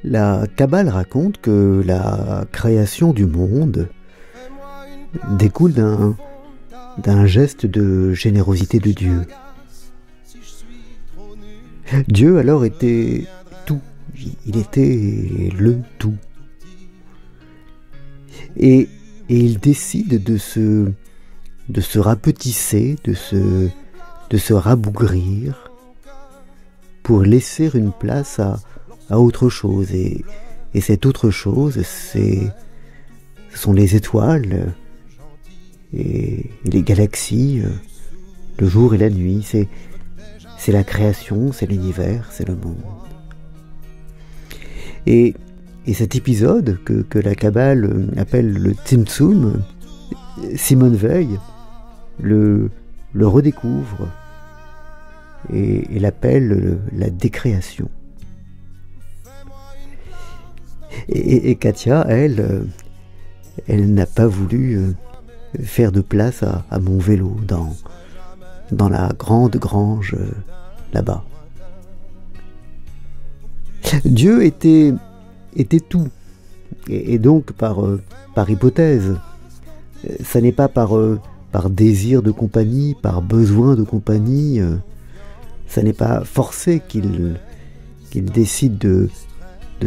La Kabbale raconte que la création du monde découle d'un geste de générosité de Dieu. Dieu alors était tout, il était le tout. Et il décide de se rapetisser, de se rabougrir pour laisser une place à autre chose. Et cette autre chose, ce sont les étoiles et les galaxies, le jour et la nuit. C'est la création, c'est l'univers, c'est le monde. Et cet épisode que la Kabbale appelle le Tzimtzum, Simone Weil le redécouvre et l'appelle la décréation. Et Katia, elle n'a pas voulu faire de place à mon vélo dans la grande grange là-bas. Dieu était tout, et donc par hypothèse, ça n'est pas par désir de compagnie, par besoin de compagnie, ça n'est pas forcé qu'il décide de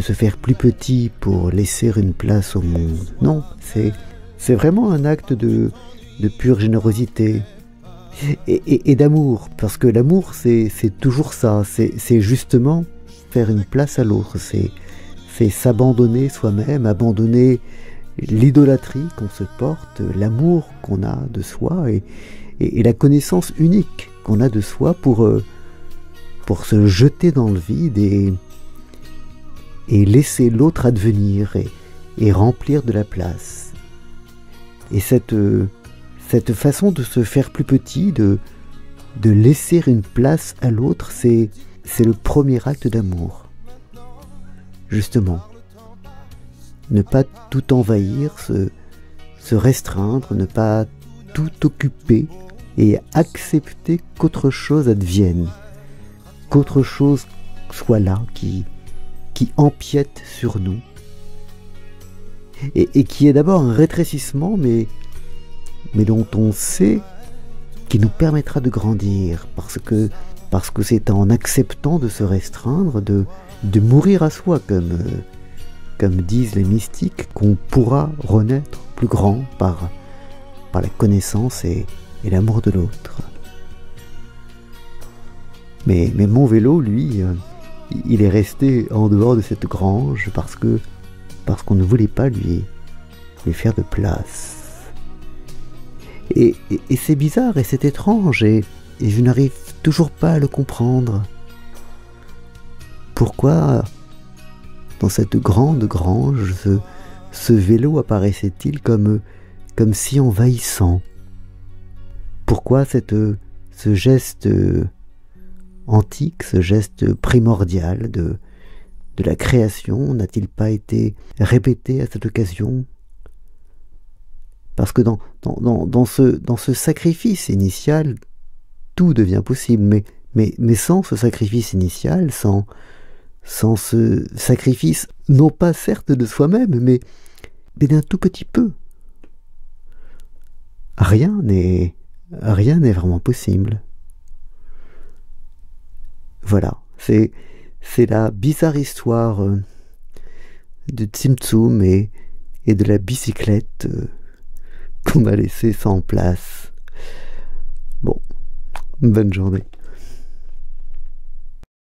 se faire plus petit pour laisser une place au monde. Non, c'est vraiment un acte de pure générosité et d'amour, parce que l'amour c'est toujours ça, c'est justement faire une place à l'autre, c'est s'abandonner soi-même, abandonner l'idolâtrie qu'on se porte, l'amour qu'on a de soi et la connaissance unique qu'on a de soi pour se jeter dans le vide et laisser l'autre advenir et remplir de la place. Et cette façon de se faire plus petit, de laisser une place à l'autre, c'est le premier acte d'amour. Justement, ne pas tout envahir, se restreindre, ne pas tout occuper et accepter qu'autre chose advienne, qu'autre chose soit là, qui empiète sur nous et qui est d'abord un rétrécissement, mais dont on sait qu'il nous permettra de grandir, parce que c'est en acceptant de se restreindre, de mourir à soi, comme disent les mystiques, qu'on pourra renaître plus grand par la connaissance et l'amour de l'autre. Mais mon vélo, lui, il est resté en dehors de cette grange parce qu'on ne voulait pas lui faire de place. Et c'est bizarre et c'est étrange et je n'arrive toujours pas à le comprendre. Pourquoi, dans cette grande grange, ce vélo apparaissait-il comme si envahissant? Pourquoi ce geste antique, ce geste primordial de la création n'a-t-il pas été répété à cette occasion? Parce que dans ce sacrifice initial, tout devient possible, mais sans ce sacrifice initial, sans ce sacrifice, non pas certes de soi-même, mais d'un tout petit peu, rien n'est vraiment possible. Voilà, c'est la bizarre histoire de Tzimtzum et de la bicyclette qu'on a laissée sans place. Bon, bonne journée.